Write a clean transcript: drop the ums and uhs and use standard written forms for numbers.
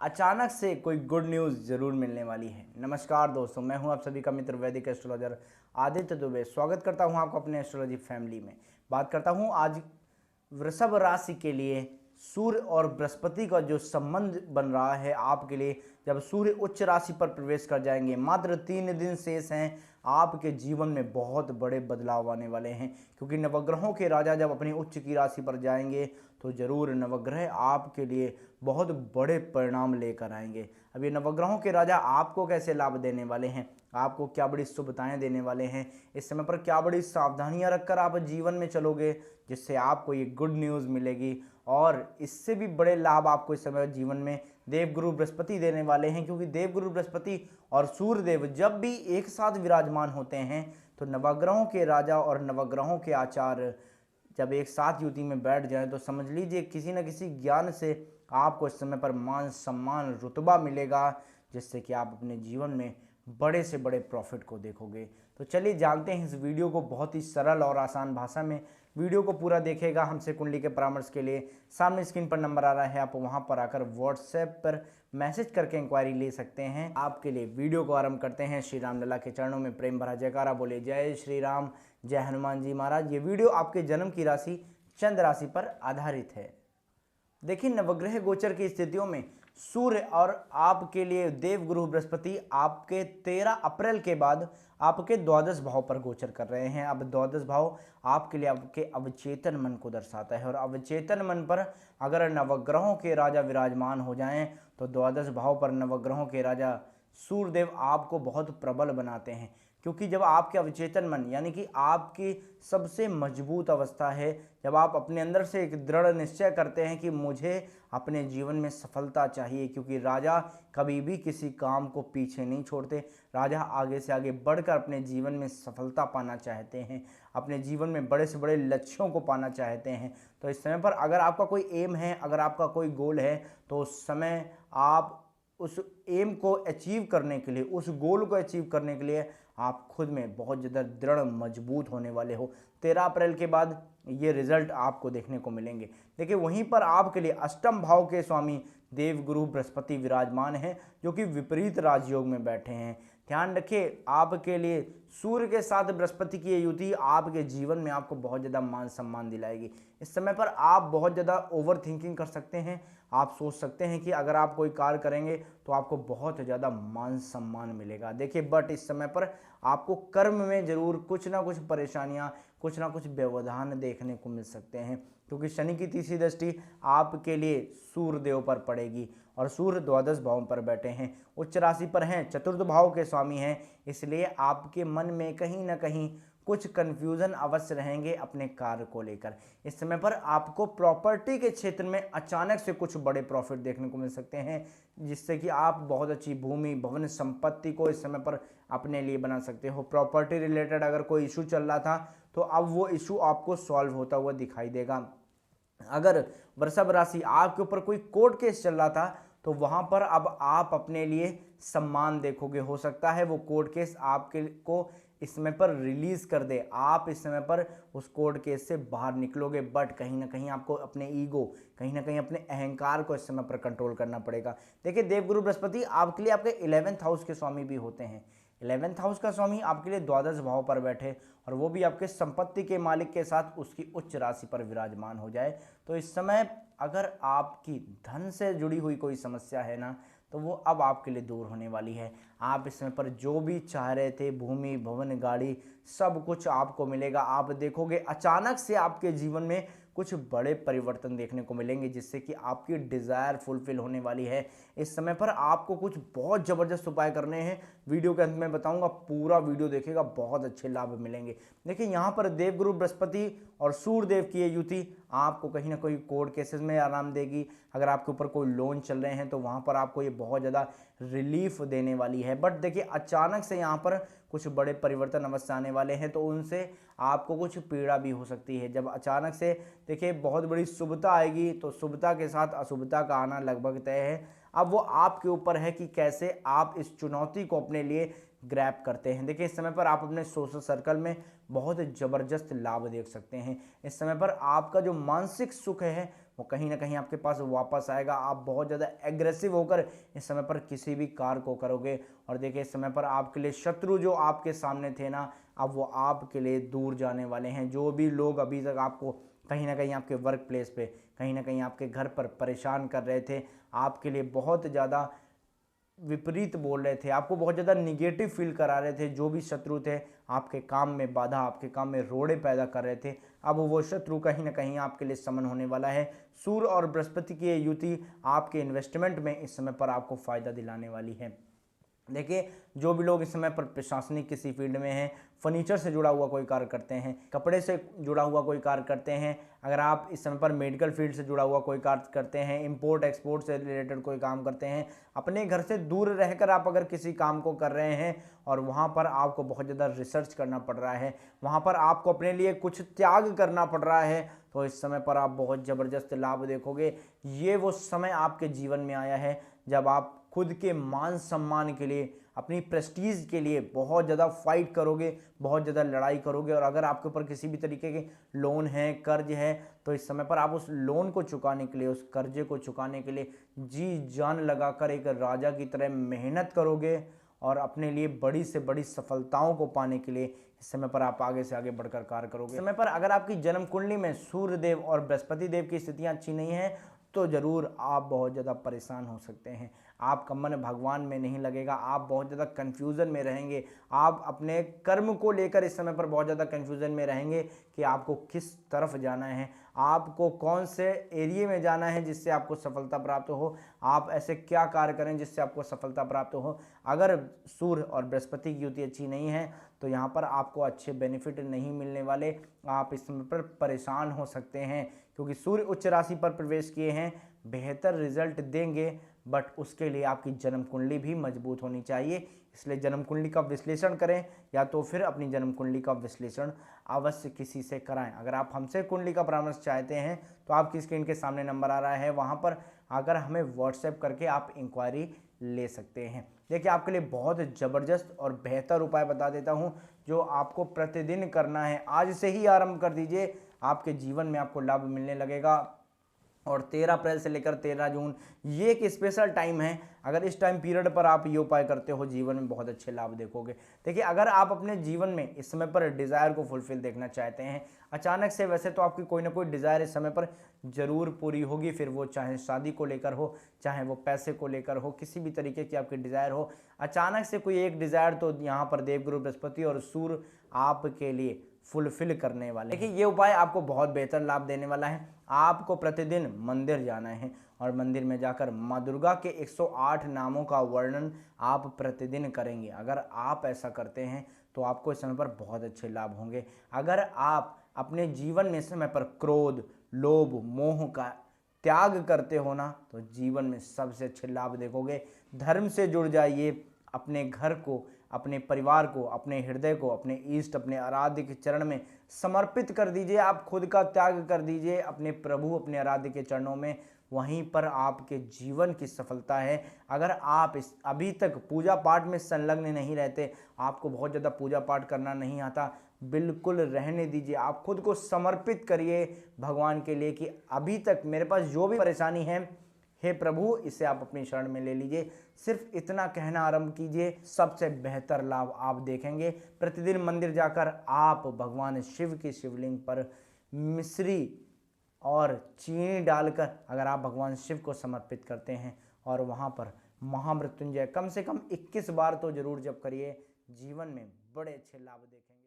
अचानक से कोई गुड न्यूज़ ज़रूर मिलने वाली है। नमस्कार दोस्तों, मैं हूं आप सभी का मित्र वैदिक एस्ट्रोलॉजर आदित्य दुबे। स्वागत करता हूं आपको अपने एस्ट्रोलॉजी फैमिली में। बात करता हूं आज वृषभ राशि के लिए सूर्य और बृहस्पति का जो संबंध बन रहा है आपके लिए, जब सूर्य उच्च राशि पर प्रवेश कर जाएंगे, मात्र 3 दिन शेष हैं, आपके जीवन में बहुत बड़े बदलाव आने वाले हैं। क्योंकि नवग्रहों के राजा जब अपनी उच्च की राशि पर जाएंगे तो जरूर नवग्रह आपके लिए बहुत बड़े परिणाम लेकर आएंगे। अब ये नवग्रहों के राजा आपको कैसे लाभ देने वाले हैं, आपको क्या बड़ी शुभताएं देने वाले हैं, इस समय पर क्या बड़ी सावधानियां रखकर आप जीवन में चलोगे जिससे आपको ये गुड न्यूज़ मिलेगी। और इससे भी बड़े लाभ आपको इस समय जीवन में देवगुरु बृहस्पति देने वाले हैं। क्योंकि देवगुरु बृहस्पति और सूर्यदेव जब भी एक साथ विराजमान होते हैं तो नवग्रहों के राजा और नवग्रहों के आचार्य जब एक साथ युति में बैठ जाएं तो समझ लीजिए किसी न किसी ज्ञान से आपको इस समय पर मान सम्मान रुतबा मिलेगा, जिससे कि आप अपने जीवन में बड़े से बड़े प्रॉफिट को देखोगे। तो चलिए जानते हैं इस वीडियो को बहुत ही सरल और आसान भाषा में। वीडियो को पूरा देखेगा हमसे कुंडली के परामर्श के लिए सामने स्क्रीन पर नंबर आ रहा है, आप वहां पर आकर व्हाट्सएप पर मैसेज करके इंक्वायरी ले सकते हैं। आपके लिए वीडियो को आरंभ करते हैं। श्री राम लला के चरणों में प्रेम भरा जयकारा बोले, जय श्री राम, जय हनुमान जी महाराज। ये वीडियो आपके जन्म की राशि चंद्र राशि पर आधारित है। देखिए, नवग्रह गोचर की स्थितियों में सूर्य और आपके लिए देवगुरु बृहस्पति आपके 13 अप्रैल के बाद आपके द्वादश भाव पर गोचर कर रहे हैं। अब द्वादश भाव आपके लिए आपके अवचेतन मन को दर्शाता है, और अवचेतन मन पर अगर नवग्रहों के राजा विराजमान हो जाएं तो द्वादश भाव पर नवग्रहों के राजा सूर्यदेव आपको बहुत प्रबल बनाते हैं। क्योंकि जब आपके अवचेतन मन यानी कि आपकी सबसे मजबूत अवस्था है, जब आप अपने अंदर से एक दृढ़ निश्चय करते हैं कि मुझे अपने जीवन में सफलता चाहिए, क्योंकि राजा कभी भी किसी काम को पीछे नहीं छोड़ते। राजा आगे से आगे बढ़कर अपने जीवन में सफलता पाना चाहते हैं, अपने जीवन में बड़े से बड़े लक्ष्यों को पाना चाहते हैं। तो इस समय पर अगर आपका कोई एम है, अगर आपका कोई गोल है, तो उस समय आप उस एम को अचीव करने के लिए, उस गोल को अचीव करने के लिए आप खुद में बहुत ज़्यादा दृढ़ मजबूत होने वाले हो। 13 अप्रैल के बाद ये रिजल्ट आपको देखने को मिलेंगे। देखिए, वहीं पर आपके लिए अष्टम भाव के स्वामी देवगुरु बृहस्पति विराजमान हैं, जो कि विपरीत राजयोग में बैठे हैं। ध्यान रखिए, आपके लिए सूर्य के साथ बृहस्पति की युति आपके जीवन में आपको बहुत ज़्यादा मान सम्मान दिलाएगी। इस समय पर आप बहुत ज़्यादा ओवर थिंकिंग कर सकते हैं। आप सोच सकते हैं कि अगर आप कोई कार्य करेंगे तो आपको बहुत ज़्यादा मान सम्मान मिलेगा। देखिए, बट इस समय पर आपको कर्म में ज़रूर कुछ ना कुछ परेशानियां, कुछ ना कुछ व्यवधान देखने को मिल सकते हैं। क्योंकि शनि की तीसरी दृष्टि आपके लिए सूर्यदेव पर पड़ेगी, और सूर्य द्वादश भाव पर बैठे हैं, उच्च राशि पर हैं, चतुर्थ भाव के स्वामी हैं। इसलिए आपके मन में कहीं ना कहीं कुछ कन्फ्यूज़न अवश्य रहेंगे अपने कार्य को लेकर। इस समय पर आपको प्रॉपर्टी के क्षेत्र में अचानक से कुछ बड़े प्रॉफिट देखने को मिल सकते हैं, जिससे कि आप बहुत अच्छी भूमि भवन संपत्ति को इस समय पर अपने लिए बना सकते हो। प्रॉपर्टी रिलेटेड अगर कोई इशू चल रहा था तो अब वो इशू आपको सॉल्व होता हुआ दिखाई देगा। अगर वृषभ राशि आपके ऊपर कोई कोर्ट केस चल रहा था तो वहां पर अब आप अपने लिए सम्मान देखोगे। हो सकता है वो कोर्ट केस आपके को इस समय पर रिलीज कर दे, आप इस समय पर उस कोर्ट केस से बाहर निकलोगे। बट कहीं ना कहीं आपको अपने ईगो, कहीं ना कहीं अपने अहंकार को इस समय पर कंट्रोल करना पड़ेगा। देखिए, देवगुरु बृहस्पति आपके लिए आपके 11th हाउस के स्वामी भी होते हैं। 11th हाउस का स्वामी आपके लिए द्वादश भाव पर बैठे, और वो भी आपके संपत्ति के मालिक के साथ उसकी उच्च राशि पर विराजमान हो जाए तो इस समय अगर आपकी धन से जुड़ी हुई कोई समस्या है ना, तो वो अब आपके लिए दूर होने वाली है। आप इस समय पर जो भी चाह रहे थे, भूमि भवन गाड़ी, सब कुछ आपको मिलेगा। आप देखोगे अचानक से आपके जीवन में कुछ बड़े परिवर्तन देखने को मिलेंगे, जिससे कि आपकी डिज़ायर फुलफिल होने वाली है। इस समय पर आपको कुछ बहुत ज़बरदस्त उपाय करने हैं, वीडियो के अंत में बताऊंगा, पूरा वीडियो देखेगा, बहुत अच्छे लाभ मिलेंगे। देखिए, यहाँ पर देवगुरु बृहस्पति और सूर्यदेव की ये युति आपको कहीं ना कहीं कोर्ट केसेस में आराम देगी। अगर आपके ऊपर कोई लोन चल रहे हैं तो वहाँ पर आपको ये बहुत ज़्यादा रिलीफ देने वाली है। बट देखिए, अचानक से यहाँ पर कुछ बड़े परिवर्तन अवश्य आने वाले हैं, तो उनसे आपको कुछ पीड़ा भी हो सकती है। जब अचानक से देखिए बहुत बड़ी शुभता आएगी तो शुभता के साथ अशुभता का आना लगभग तय है। अब वो आपके ऊपर है कि कैसे आप इस चुनौती को अपने लिए ग्रैब करते हैं। देखिए, इस समय पर आप अपने सोशल सर्कल में बहुत ज़बरदस्त लाभ देख सकते हैं। इस समय पर आपका जो मानसिक सुख है वो कहीं ना कहीं आपके पास वापस आएगा। आप बहुत ज़्यादा एग्रेसिव होकर इस समय पर किसी भी कार्य को करोगे। और देखिए इस समय पर आपके लिए शत्रु जो आपके सामने थे ना, अब वो आपके लिए दूर जाने वाले हैं। जो भी लोग अभी तक आपको कहीं ना कहीं आपके वर्क प्लेस पे, कहीं ना कहीं आपके घर पर परेशान कर रहे थे, आपके लिए बहुत ज़्यादा विपरीत बोल रहे थे, आपको बहुत ज़्यादा निगेटिव फील करा रहे थे, जो भी शत्रु थे आपके काम में बाधा, आपके काम में रोड़े पैदा कर रहे थे, अब वो शत्रु कहीं ना कहीं आपके लिए समन होने वाला है। सूर्य और बृहस्पति की ये युति आपके इन्वेस्टमेंट में इस समय पर आपको फायदा दिलाने वाली है। देखिए जो भी लोग इस समय पर प्रशासनिक किसी फील्ड में हैं, फर्नीचर से जुड़ा हुआ कोई कार्य करते हैं, कपड़े से जुड़ा हुआ कोई कार्य करते हैं, अगर आप इस समय पर मेडिकल फील्ड से जुड़ा हुआ कोई कार्य करते हैं, इंपोर्ट एक्सपोर्ट से रिलेटेड कोई काम करते हैं, अपने घर से दूर रहकर आप अगर किसी काम को कर रहे हैं और वहाँ पर आपको बहुत ज़्यादा रिसर्च करना पड़ रहा है, वहाँ पर आपको अपने लिए कुछ त्याग करना पड़ रहा है, तो इस समय पर आप बहुत ज़बरदस्त लाभ देखोगे। ये वो समय आपके जीवन में आया है जब आप खुद के मान सम्मान के लिए, अपनी प्रेस्टीज के लिए बहुत ज़्यादा फाइट करोगे, बहुत ज़्यादा लड़ाई करोगे। और अगर आपके ऊपर किसी भी तरीके के लोन है, कर्ज है, तो इस समय पर आप उस लोन को चुकाने के लिए, उस कर्जे को चुकाने के लिए जी जान लगाकर एक राजा की तरह मेहनत करोगे और अपने लिए बड़ी से बड़ी सफलताओं को पाने के लिए इस समय पर आप आगे से आगे बढ़कर कार्य करोगे। इस समय पर अगर आपकी जन्म कुंडली में सूर्य देव और बृहस्पति देव की स्थितियां अच्छी नहीं है तो ज़रूर आप बहुत ज़्यादा परेशान हो सकते हैं। आपका मन भगवान में नहीं लगेगा, आप बहुत ज़्यादा कन्फ्यूज़न में रहेंगे, आप अपने कर्म को लेकर इस समय पर बहुत ज़्यादा कन्फ्यूज़न में रहेंगे कि आपको किस तरफ जाना है, आपको कौन से एरिए में जाना है जिससे आपको सफलता प्राप्त हो, आप ऐसे क्या कार्य करें जिससे आपको सफलता प्राप्त हो। अगर सूर्य और बृहस्पति की युति अच्छी नहीं है तो यहाँ पर आपको अच्छे बेनिफिट नहीं मिलने वाले, आप इस समय पर परेशान हो सकते हैं क्योंकि सूर्य उच्च राशि पर प्रवेश किए हैं, बेहतर रिजल्ट देंगे, बट उसके लिए आपकी जन्म कुंडली भी मजबूत होनी चाहिए। इसलिए जन्म कुंडली का विश्लेषण करें या तो फिर अपनी जन्म कुंडली का विश्लेषण अवश्य किसी से कराएं। अगर आप हमसे कुंडली का परामर्श चाहते हैं तो आपकी स्क्रीन के सामने नंबर आ रहा है, वहां पर अगर हमें व्हाट्सएप करके आप इंक्वायरी ले सकते हैं। देखिए आपके लिए बहुत ज़बरदस्त और बेहतर उपाय बता देता हूं जो आपको प्रतिदिन करना है। आज से ही आरंभ कर दीजिए, आपके जीवन में आपको लाभ मिलने लगेगा। और 13 अप्रैल से लेकर 13 जून ये एक स्पेशल टाइम है, अगर इस टाइम पीरियड पर आप ये उपाय करते हो जीवन में बहुत अच्छे लाभ देखोगे। देखिए अगर आप अपने जीवन में इस समय पर डिज़ायर को फुलफिल देखना चाहते हैं अचानक से, वैसे तो आपकी कोई ना कोई डिज़ायर इस समय पर ज़रूर पूरी होगी, फिर वो चाहे शादी को लेकर हो, चाहे वो पैसे को लेकर हो, किसी भी तरीके की आपकी डिज़ायर हो, अचानक से कोई एक डिज़ायर तो यहाँ पर देवगुरु बृहस्पति और सूर्य आपके लिए फुलफिल करने वाले। देखिए ये उपाय आपको बहुत बेहतर लाभ देने वाला है। आपको प्रतिदिन मंदिर जाना है और मंदिर में जाकर माँ दुर्गा के 108 नामों का वर्णन आप प्रतिदिन करेंगे। अगर आप ऐसा करते हैं तो आपको इस समय पर बहुत अच्छे लाभ होंगे। अगर आप अपने जीवन में इस समय पर क्रोध, लोभ, मोह का त्याग करते हो ना तो जीवन में सबसे अच्छे लाभ देखोगे। धर्म से जुड़ जाइए, अपने घर को, अपने परिवार को, अपने हृदय को, अपने इष्ट, अपने आराध्य के चरण में समर्पित कर दीजिए। आप खुद का त्याग कर दीजिए अपने प्रभु, अपने आराध्य के चरणों में, वहीं पर आपके जीवन की सफलता है। अगर आप अभी तक पूजा पाठ में संलग्न नहीं रहते, आपको बहुत ज़्यादा पूजा पाठ करना नहीं आता, बिल्कुल रहने दीजिए। आप खुद को समर्पित करिए भगवान के लिए कि अभी तक मेरे पास जो भी परेशानी है, हे प्रभु इसे आप अपनी शरण में ले लीजिए। सिर्फ इतना कहना आरंभ कीजिए, सबसे बेहतर लाभ आप देखेंगे। प्रतिदिन मंदिर जाकर आप भगवान शिव की शिवलिंग पर मिश्री और चीनी डालकर अगर आप भगवान शिव को समर्पित करते हैं और वहाँ पर महामृत्युंजय कम से कम 21 बार तो जरूर जप करिए, जीवन में बड़े अच्छे लाभ देखेंगे।